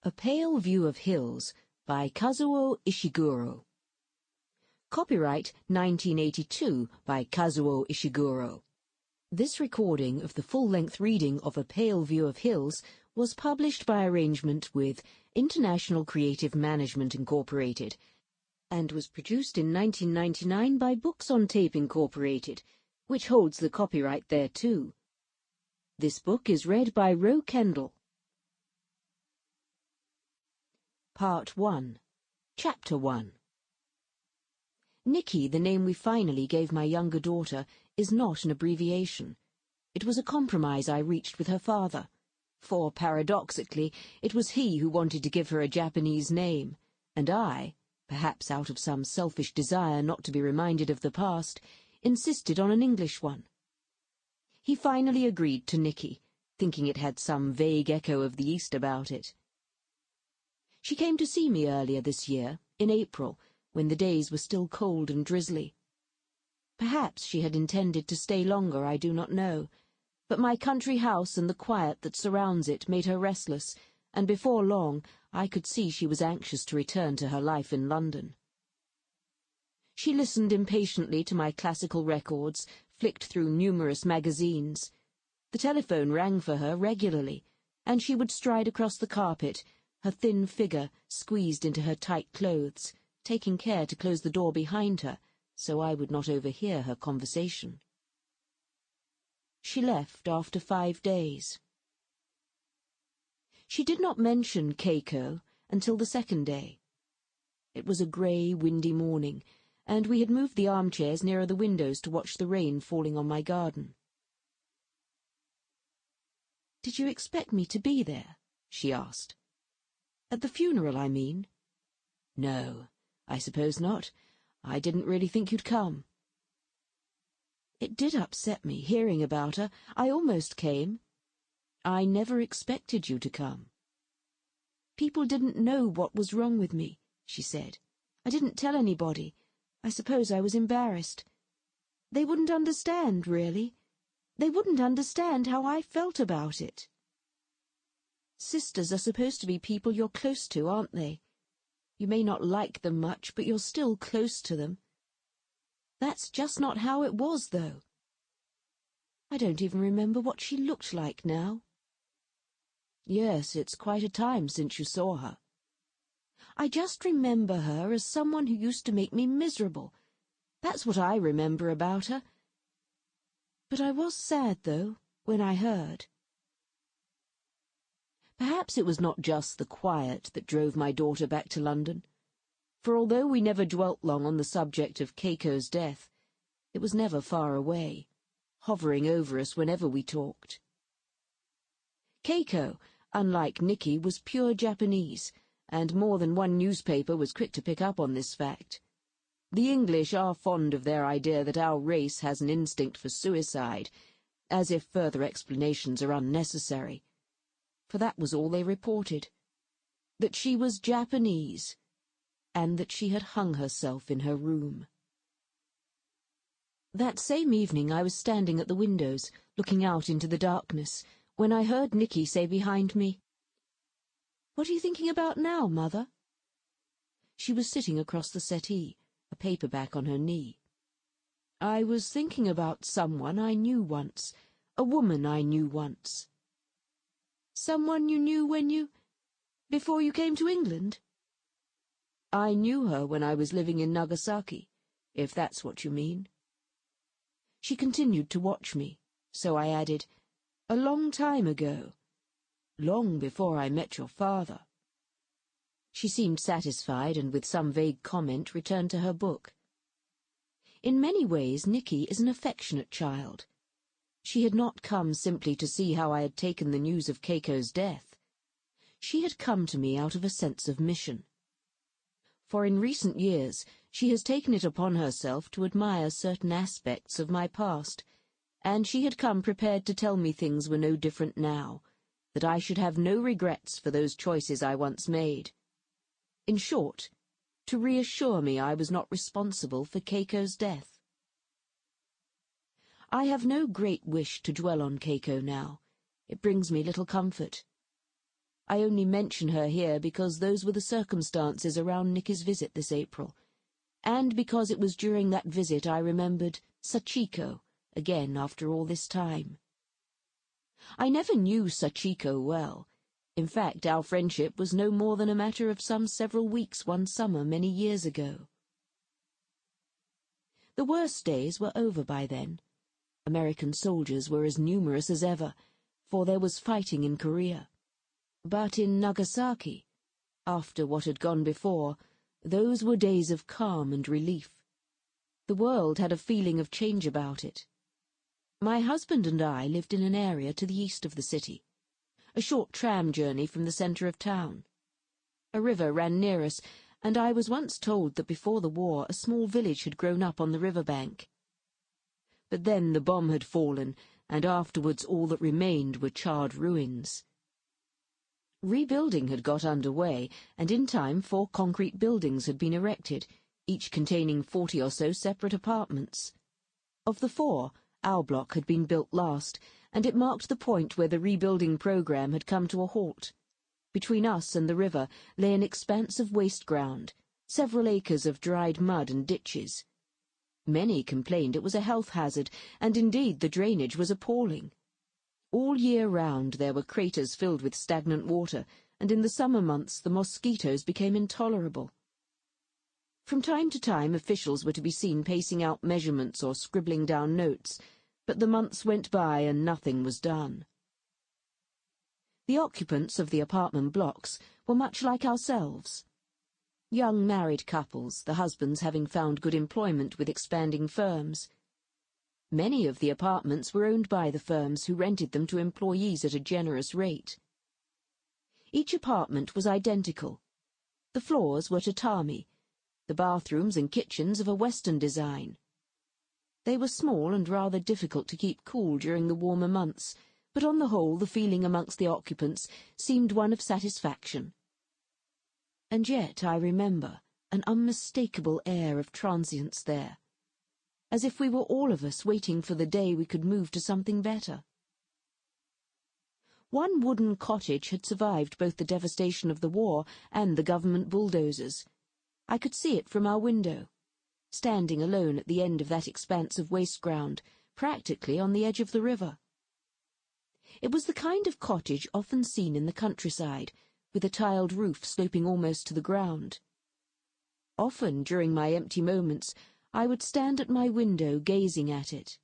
A Pale View of Hills by Kazuo Ishiguro. Copyright 1982 by Kazuo Ishiguro. This recording of the full-length reading of A Pale View of Hills was published by arrangement with International Creative Management Incorporated and was produced in 1999 by Books on Tape Incorporated, which holds the copyright thereto. This book is read by Roe Kendall. Part 1. Chapter 1. Nikki, the name we finally gave my younger daughter, is not an abbreviation. It was a compromise I reached with her father, for, paradoxically, it was he who wanted to give her a Japanese name, and I, perhaps out of some selfish desire not to be reminded of the past, insisted on an English one. He finally agreed to Nikki, thinking it had some vague echo of the East about it. She came to see me earlier this year, in April, when the days were still cold and drizzly. Perhaps she had intended to stay longer, I do not know, but my country house and the quiet that surrounds it made her restless, and before long I could see she was anxious to return to her life in London. She listened impatiently to my classical records, flicked through numerous magazines. The telephone rang for her regularly, and she would stride across the carpet, her thin figure squeezed into her tight clothes, taking care to close the door behind her, so I would not overhear her conversation. She left after 5 days. She did not mention Keiko until the second day. It was a grey, windy morning, and we had moved the armchairs nearer the windows to watch the rain falling on my garden. "Did you expect me to be there?" she asked. "At the funeral, I mean." "No, I suppose not. I didn't really think you'd come." It did upset me, hearing about her. I almost came. "I never expected you to come." "People didn't know what was wrong with me," she said. "I didn't tell anybody. I suppose I was embarrassed. They wouldn't understand, really. They wouldn't understand how I felt about it." Sisters are supposed to be people you're close to, aren't they? You may not like them much, but you're still close to them. That's just not how it was, though. I don't even remember what she looked like now. "Yes, it's quite a time since you saw her." "I just remember her as someone who used to make me miserable. That's what I remember about her. But I was sad, though, when I heard." Perhaps it was not just the quiet that drove my daughter back to London, for although we never dwelt long on the subject of Keiko's death, it was never far away, hovering over us whenever we talked. Keiko, unlike Nikki, was pure Japanese, and more than one newspaper was quick to pick up on this fact. The English are fond of their idea that our race has an instinct for suicide, as if further explanations are unnecessary. For that was all they reported, that she was Japanese, and that she had hung herself in her room. That same evening I was standing at the windows, looking out into the darkness, when I heard Nikki say behind me, "What are you thinking about now, Mother?" She was sitting across the settee, a paperback on her knee. "I was thinking about someone I knew once, a woman I knew once." "Someone you knew before you came to England?" "I knew her when I was living in Nagasaki, if that's what you mean." She continued to watch me, so I added, "A long time ago. Long before I met your father." She seemed satisfied and with some vague comment returned to her book. In many ways Nikki is an affectionate child. She had not come simply to see how I had taken the news of Keiko's death. She had come to me out of a sense of mission. For in recent years she has taken it upon herself to admire certain aspects of my past, and she had come prepared to tell me things were no different now, that I should have no regrets for those choices I once made. In short, to reassure me I was not responsible for Keiko's death. I have no great wish to dwell on Keiko now. It brings me little comfort. I only mention her here because those were the circumstances around Nicky's visit this April, and because it was during that visit I remembered Sachiko again after all this time. I never knew Sachiko well. In fact, our friendship was no more than a matter of some several weeks one summer many years ago. The worst days were over by then. American soldiers were as numerous as ever, for there was fighting in Korea. But in Nagasaki, after what had gone before, those were days of calm and relief. The world had a feeling of change about it. My husband and I lived in an area to the east of the city, a short tram journey from the centre of town. A river ran near us, and I was once told that before the war a small village had grown up on the river bank. But then the bomb had fallen, and afterwards all that remained were charred ruins. Rebuilding had got under way, and in time 4 concrete buildings had been erected, each containing 40 or so separate apartments. Of the 4, our block had been built last, and it marked the point where the rebuilding programme had come to a halt. Between us and the river lay an expanse of waste ground, several acres of dried mud and ditches. Many complained it was a health hazard, and indeed the drainage was appalling. All year round there were craters filled with stagnant water, and in the summer months the mosquitoes became intolerable. From time to time officials were to be seen pacing out measurements or scribbling down notes, but the months went by and nothing was done. The occupants of the apartment blocks were much like ourselves. Young married couples, the husbands having found good employment with expanding firms. Many of the apartments were owned by the firms who rented them to employees at a generous rate. Each apartment was identical. The floors were tatami, the bathrooms and kitchens of a Western design. They were small and rather difficult to keep cool during the warmer months, but on the whole the feeling amongst the occupants seemed one of satisfaction. And yet I remember an unmistakable air of transience there, as if we were all of us waiting for the day we could move to something better. One wooden cottage had survived both the devastation of the war and the government bulldozers. I could see it from our window, standing alone at the end of that expanse of waste ground, practically on the edge of the river. It was the kind of cottage often seen in the countryside, with a tiled roof sloping almost to the ground. Often, during my empty moments, I would stand at my window gazing at it.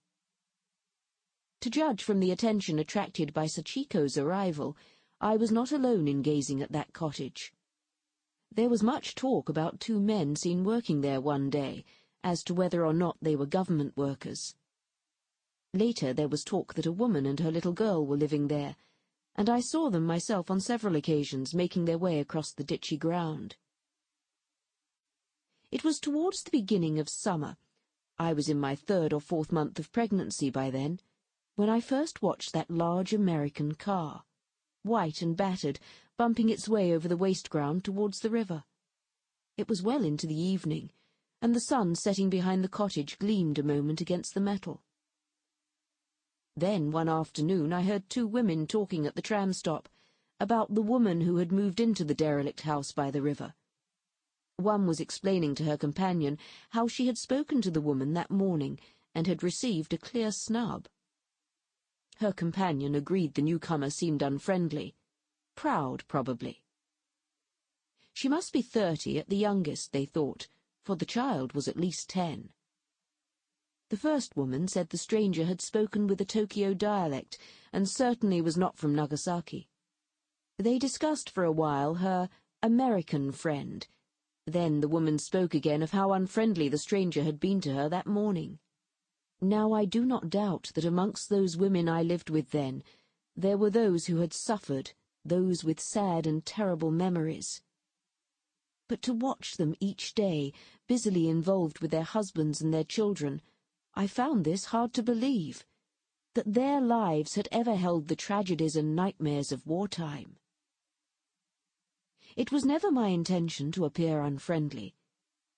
To judge from the attention attracted by Sachiko's arrival, I was not alone in gazing at that cottage. There was much talk about 2 men seen working there one day, as to whether or not they were government workers. Later there was talk that a woman and her little girl were living there, and I saw them myself on several occasions making their way across the ditchy ground. It was towards the beginning of summer, I was in my 3rd or 4th month of pregnancy by then, when I first watched that large American car, white and battered, bumping its way over the waste ground towards the river. It was well into the evening, and the sun setting behind the cottage gleamed a moment against the metal. Then one afternoon I heard 2 women talking at the tram stop about the woman who had moved into the derelict house by the river. One was explaining to her companion how she had spoken to the woman that morning and had received a clear snub. Her companion agreed the newcomer seemed unfriendly, proud probably. She must be 30 at the youngest, they thought, for the child was at least 10. The first woman said the stranger had spoken with a Tokyo dialect and certainly was not from Nagasaki. They discussed for a while her American friend. Then the woman spoke again of how unfriendly the stranger had been to her that morning. Now I do not doubt that amongst those women I lived with then, there were those who had suffered, those with sad and terrible memories. But to watch them each day, busily involved with their husbands and their children, I found this hard to believe, that their lives had ever held the tragedies and nightmares of wartime. It was never my intention to appear unfriendly,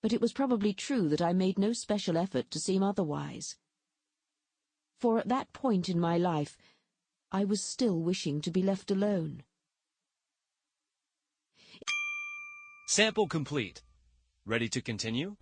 but it was probably true that I made no special effort to seem otherwise. For at that point in my life, I was still wishing to be left alone. Sample complete. Ready to continue?